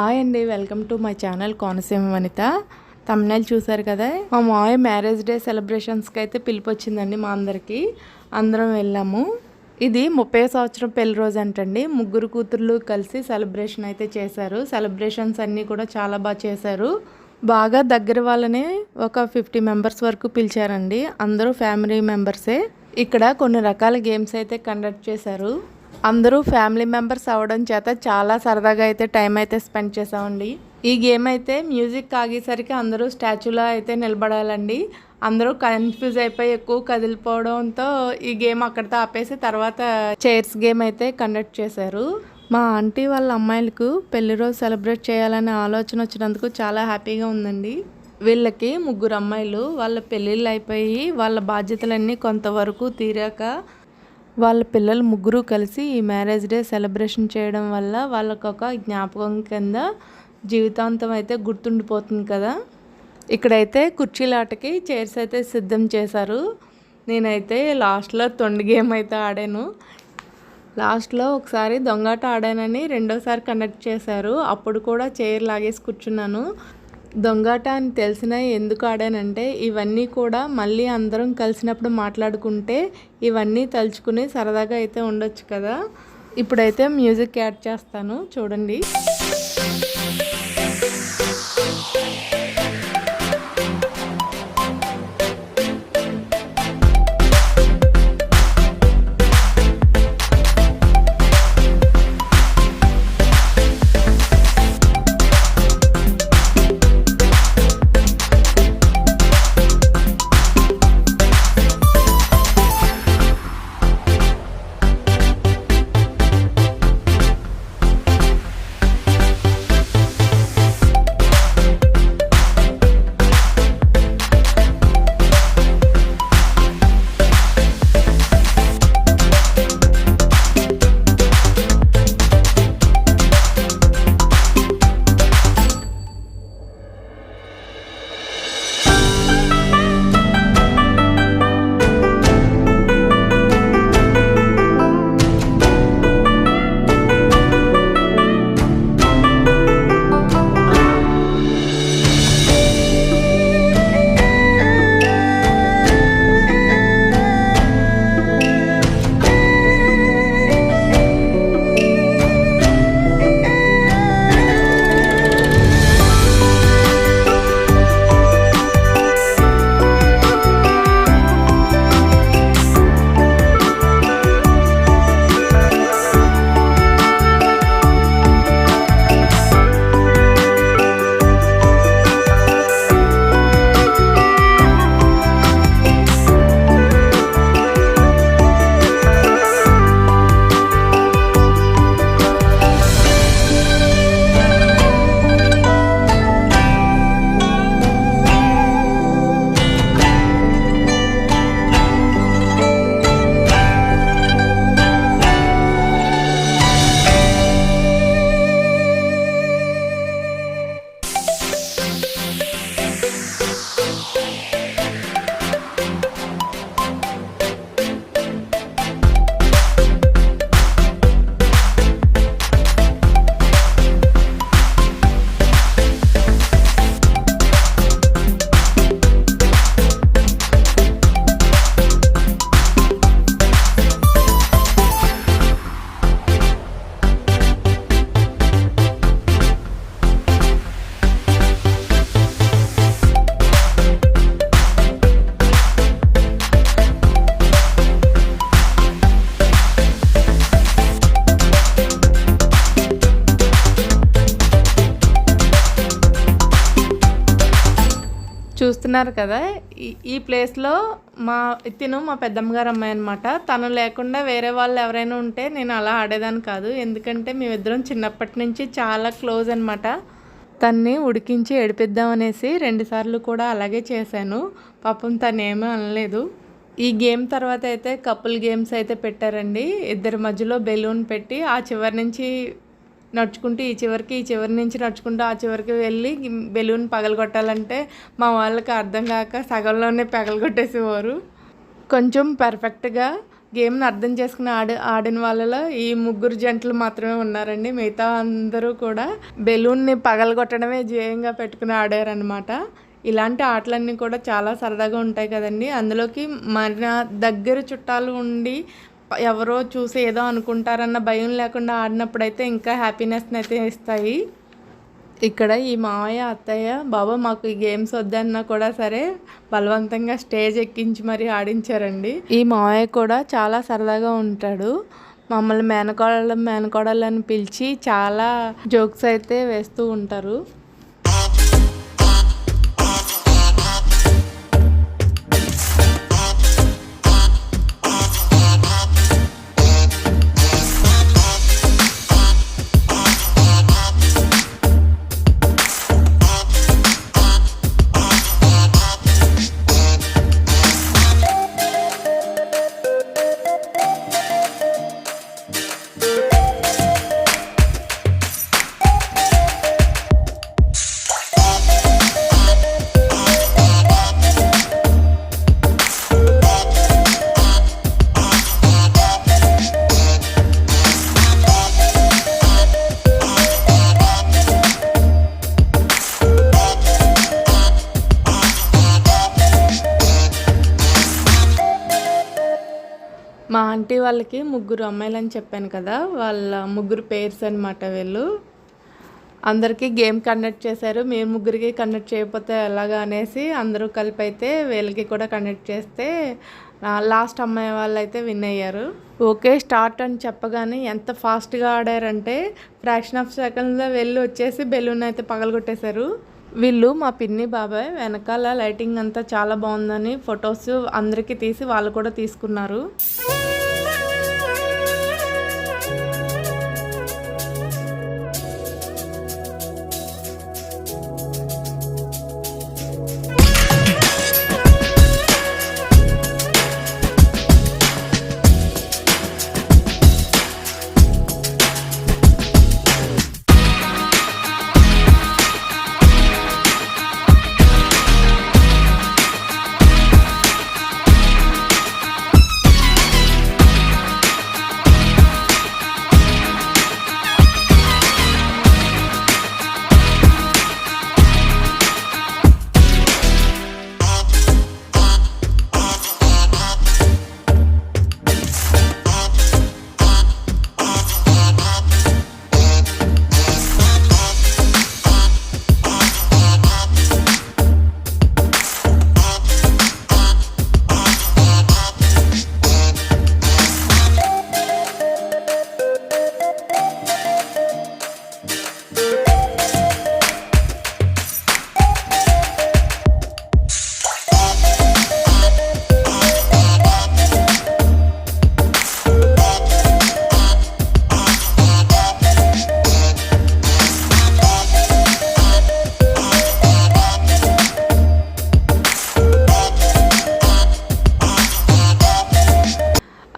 Hi అండి, welcome to my channel Konaseema Vanitha. Thumbnail చూసారు కదా, మా మావయ్య మ్యారేజ్ డే సెలబ్రేషన్స్కి అయితే పిలుపు వచ్చిందండి. మా అందరం వెళ్ళాము. ఇది 30వ సంవత్సరం పెళ్లి రోజు అంటండి. ముగ్గురు కూతుర్లు కలిసి సెలబ్రేషన్ అయితే చేశారు. సెలబ్రేషన్స్ అన్నీ కూడా చాలా బాగా చేశారు. బాగా దగ్గర వాళ్ళని ఒక 50 మెంబర్స్ వరకు పిలిచారండి. అందరూ ఫ్యామిలీ మెంబర్సే. ఇక్కడ కొన్ని రకాల గేమ్స్ అయితే కండక్ట్ చేశారు. అందరూ ఫ్యామిలీ మెంబర్స్ అవ్వడం చేత చాలా సరదాగా అయితే టైం అయితే స్పెండ్ చేసామండి. ఈ గేమ్ అయితే మ్యూజిక్ ఆగేసరికి అందరూ స్టాచ్యూలా అయితే నిలబడాలండి. అందరూ కన్ఫ్యూజ్ అయిపోయి ఎక్కువ కదిలిపోవడంతో ఈ గేమ్ అక్కడితో ఆపేసి తర్వాత చైర్స్ గేమ్ అయితే కండక్ట్ చేశారు. మా ఆంటీ వాళ్ళ అమ్మాయిలకు పెళ్లి రోజు సెలబ్రేట్ చేయాలనే ఆలోచన వచ్చినందుకు చాలా హ్యాపీగా ఉందండి. వీళ్ళకి ముగ్గురు అమ్మాయిలు, వాళ్ళ పెళ్ళిళ్ళు అయిపోయి వాళ్ళ బాధ్యతలన్నీ కొంతవరకు తీరాక వాళ్ళ పిల్లలు ముగ్గురు కలిసి ఈ మ్యారేజ్ డే సెలబ్రేషన్ చేయడం వల్ల వాళ్ళకొక జ్ఞాపకం కింద జీవితాంతం అయితే గుర్తుండిపోతుంది కదా. ఇక్కడైతే కుర్చీలాటకి చైర్స్ అయితే సిద్ధం చేశారు. నేనైతే లాస్ట్లో తొండి గేమ్ అయితే ఆడాను. లాస్ట్లో ఒకసారి దొంగాట ఆడానని రెండోసారి కండక్ట్ చేశారు. అప్పుడు కూడా చైర్ లాగేసి కూర్చున్నాను. దొంగాట అని తెలిసినా ఎందుకు ఆడానంటే ఇవన్నీ కూడా మళ్ళీ అందరం కలిసినప్పుడు మాట్లాడుకుంటే ఇవన్నీ తలుచుకుని సరదాగా అయితే ఉండొచ్చు కదా. ఇప్పుడైతే మ్యూజిక్ యాడ్ చేస్తాను, చూడండి. చూస్తున్నారు కదా, ఈ ప్లేస్లో మా పెద్దమ్మగారు అమ్మాయి అనమాట. తను లేకుండా వేరే వాళ్ళు ఎవరైనా ఉంటే నేను అలా ఆడేదాన్ని కాదు. ఎందుకంటే మేమిద్దరం చిన్నప్పటి నుంచి చాలా క్లోజ్ అనమాట. తన్ని ఉడికించి ఏడిపిద్దామనేసి 2 సార్లు కూడా అలాగే చేశాను. పాపం తనేమీ అనలేదు. ఈ గేమ్ తర్వాత అయితే కపుల్ గేమ్స్ అయితే పెట్టారండి. ఇద్దరి మధ్యలో బెలూన్ పెట్టి ఆ చివరి నుంచి నడుచుకుంటూ ఈ చివరి నుంచి నడుచుకుంటూ ఆ చివరికి వెళ్ళి బెలూన్ పగలగొట్టాలంటే మా వాళ్ళకి అర్థం కాక సగంలోనే పగలగొట్టేసేవారు. కొంచెం పర్ఫెక్ట్గా గేమ్ని అర్థం చేసుకుని ఆడిన వాళ్ళలో ఈ ముగ్గురు జంటలు మాత్రమే ఉన్నారండి. మిగతా అందరూ కూడా బెలూన్ని పగలగొట్టడమే ధ్యేయంగా పెట్టుకుని ఆడారనమాట. ఇలాంటి ఆటలన్నీ కూడా చాలా సరదాగా ఉంటాయి కదండి. అందులోకి మన దగ్గర చుట్టాలు ఉండి ఎవరో చూసి ఏదో అనుకుంటారన్న భయం లేకుండా ఆడినప్పుడైతే ఇంకా హ్యాపీనెస్ని అయితే ఇస్తాయి. ఇక్కడ ఈ మావయ్య అత్తయ్య బాబా మాకు ఈ గేమ్స్ వద్దన్నా కూడా సరే బలవంతంగా స్టేజ్ ఎక్కించి మరీ ఆడించారండి. ఈ మావయ్య కూడా చాలా సరదాగా ఉంటాడు. మమ్మల్ని మేనకోడళ్ళని పిలిచి చాలా జోక్స్ అయితే వేస్తూ ఉంటారు. మా ఆంటీ వాళ్ళకి ముగ్గురు అమ్మాయిలు అని చెప్పాను కదా, వాళ్ళ ముగ్గురు పేర్స్ అనమాట వీళ్ళు. అందరికీ గేమ్ కండక్ట్ చేశారు. మీరు ముగ్గురికి కండక్ట్ చేయకపోతే ఎలాగా అనేసి అందరూ కలిపి అయితే వీళ్ళకి కూడా కండక్ట్ చేస్తే లాస్ట్ అమ్మాయి వాళ్ళు అయితే విన్ అయ్యారు. ఓకే స్టార్ట్ అని చెప్పగానే ఎంత ఫాస్ట్గా ఆడారంటే ఫ్రాక్షన్ ఆఫ్ సెకండ్లో వెళ్ళి వచ్చేసి బెలూన్ అయితే పగలగొట్టేశారు. వీళ్ళు మా పిన్ని బాబాయ్. వెనకాల లైటింగ్ అంతా చాలా బాగుందని ఫొటోస్ అందరికీ తీసి వాళ్ళు కూడా తీసుకున్నారు.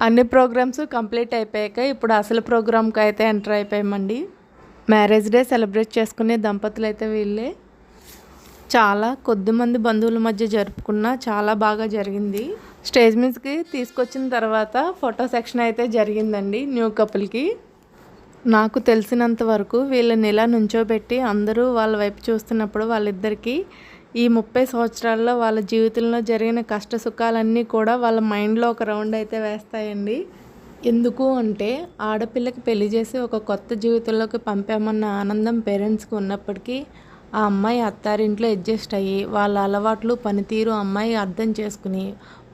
అన్ని ప్రోగ్రామ్స్ కంప్లీట్ అయిపోయాక ఇప్పుడు అసలు ప్రోగ్రామ్కి అయితే ఎంటర్ అయిపోయామండి. మ్యారేజ్ డే సెలబ్రేట్ చేసుకునే దంపతులు అయితే వీళ్ళే. చాలా కొద్దిమంది బంధువుల మధ్య జరుపుకున్న చాలా బాగా జరిగింది. స్టేజ్ మీదకి తీసుకొచ్చిన తర్వాత ఫోటో సెక్షన్ అయితే జరిగిందండి న్యూ కపుల్కి. నాకు తెలిసినంత వరకు వీళ్ళని ఇలా నుంచోబెట్టి అందరూ వాళ్ళ వైపు చూస్తున్నప్పుడు వాళ్ళిద్దరికీ ఈ 30 సంవత్సరాల్లో వాళ్ళ జీవితంలో జరిగిన కష్ట సుఖాలన్నీ కూడా వాళ్ళ మైండ్లో ఒక రౌండ్ అయితే వేస్తాయండి. ఎందుకు అంటే ఆడపిల్లకి పెళ్లి చేసి ఒక కొత్త జీవితంలోకి పంపామన్న ఆనందం పేరెంట్స్కి ఉన్నప్పటికీ ఆ అమ్మాయి అత్తారింట్లో అడ్జస్ట్ అయ్యి వాళ్ళ అలవాట్లు పనితీరు అమ్మాయి అర్థం చేసుకుని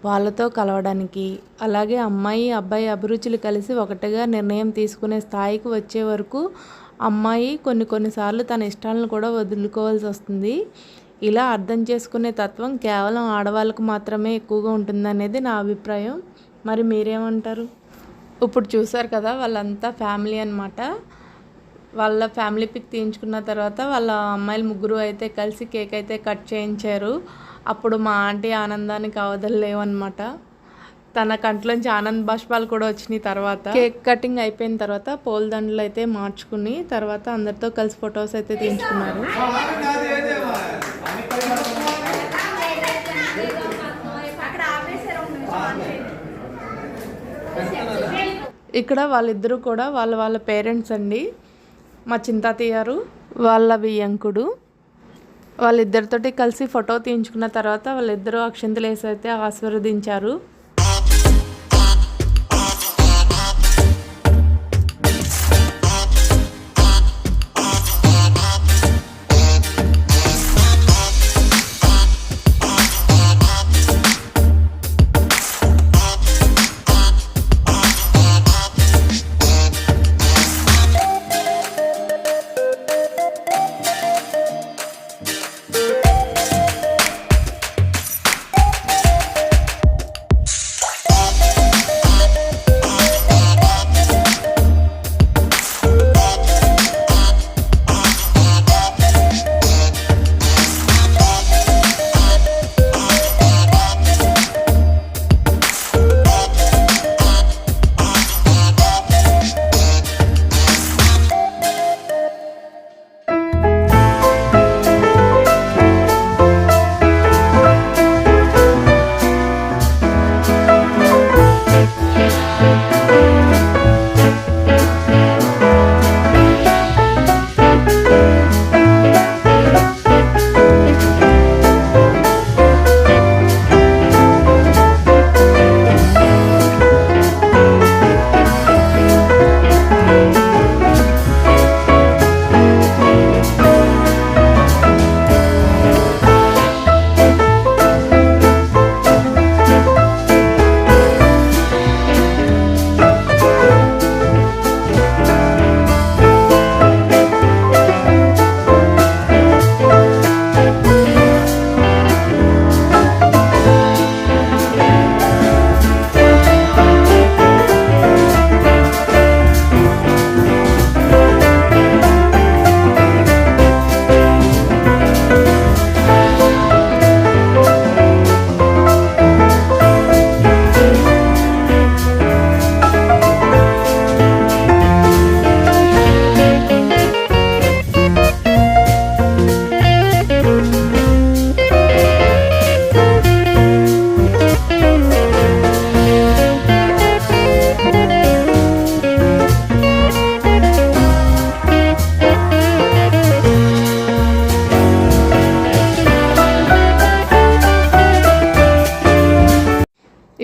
వాళ్ళతో కలవడానికి, అలాగే అమ్మాయి అబ్బాయి అభిరుచులు కలిసి ఒకటిగా నిర్ణయం తీసుకునే స్థాయికి వచ్చే వరకు అమ్మాయి కొన్నిసార్లు తన ఇష్టాలను కూడా వదులుకోవాల్సి వస్తుంది. ఇలా అర్థం చేసుకునే తత్వం కేవలం ఆడవాళ్ళకు మాత్రమే ఎక్కువగా ఉంటుందనేది నా అభిప్రాయం. మరి మీరేమంటారు? ఇప్పుడు చూసారు కదా వాళ్ళంతా ఫ్యామిలీ అనమాట. వాళ్ళ ఫ్యామిలీ పిక్ తీయించుకున్న తర్వాత వాళ్ళ అమ్మాయిలు ముగ్గురు అయితే కలిసి కేక్ అయితే కట్ చేయించారు. అప్పుడు మా ఆంటీ ఆనందానికి అవధులు లేవన్నమాట. తన కంట్లోంచి ఆనంద బాష్పాలు కూడా వచ్చినాయి. తర్వాత కేక్ కటింగ్ అయిపోయిన తర్వాత పూలదండలు అయితే మార్చుకుని తర్వాత అందరితో కలిసి ఫొటోస్ అయితే తీయించుకున్నారు. ఇక్కడ వాళ్ళిద్దరూ కూడా వాళ్ళ పేరెంట్స్ అండి. మా చింతాతయ్య గారు వాళ్ళ వియ్యంకుడు. వాళ్ళిద్దరితోటి కలిసి ఫోటో తీయించుకున్న తర్వాత వాళ్ళిద్దరూ అక్షంతలు వేసి అయితే ఆశీర్వదించారు.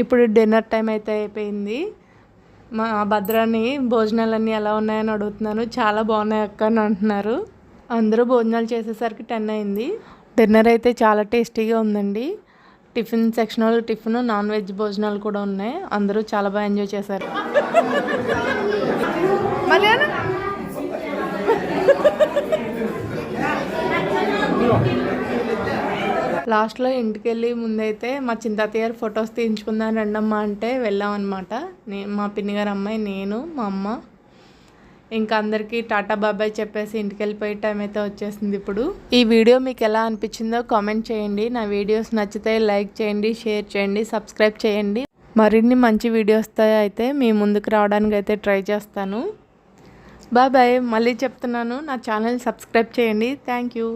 ఇప్పుడు డిన్నర్ టైం అయితే అయిపోయింది. మా భద్రాన్ని భోజనాలన్నీ ఎలా ఉన్నాయని అడుగుతున్నాను. చాలా బాగున్నాయి అక్క అని అంటున్నారు. అందరూ భోజనాలు చేసేసరికి 10 అయింది. డిన్నర్ అయితే చాలా టేస్టీగా ఉందండి. టిఫిన్ సెక్షన్లో టిఫిన్, నాన్ వెజ్ భోజనాలు కూడా ఉన్నాయి. అందరూ చాలా బాగా ఎంజాయ్ చేశారు. లాస్ట్లో ఇంటికి వెళ్ళి ముందైతే మా చింతాతయ్య గారు ఫొటోస్ తీయించుకుందాం రండమ్మా అంటే వెళ్ళామన్నమాట. మా పిన్ని గారు అమ్మాయి, నేను, మా అమ్మ, ఇంకా అందరికీ టాటా బాబాయ్ చెప్పేసి ఇంటికి వెళ్ళిపోయే టైం అయితే వచ్చేసింది. ఇప్పుడు ఈ వీడియో మీకు ఎలా అనిపించిందో కామెంట్ చేయండి. నా వీడియోస్ నచ్చితే లైక్ చేయండి, షేర్ చేయండి, సబ్స్క్రైబ్ చేయండి. మరిన్ని మంచి వీడియోస్తో అయితే మీ ముందుకు రావడానికి అయితే ట్రై చేస్తాను. బాయ్. మళ్ళీ చెప్తున్నాను, నా ఛానల్ సబ్స్క్రైబ్ చేయండి. Thank you.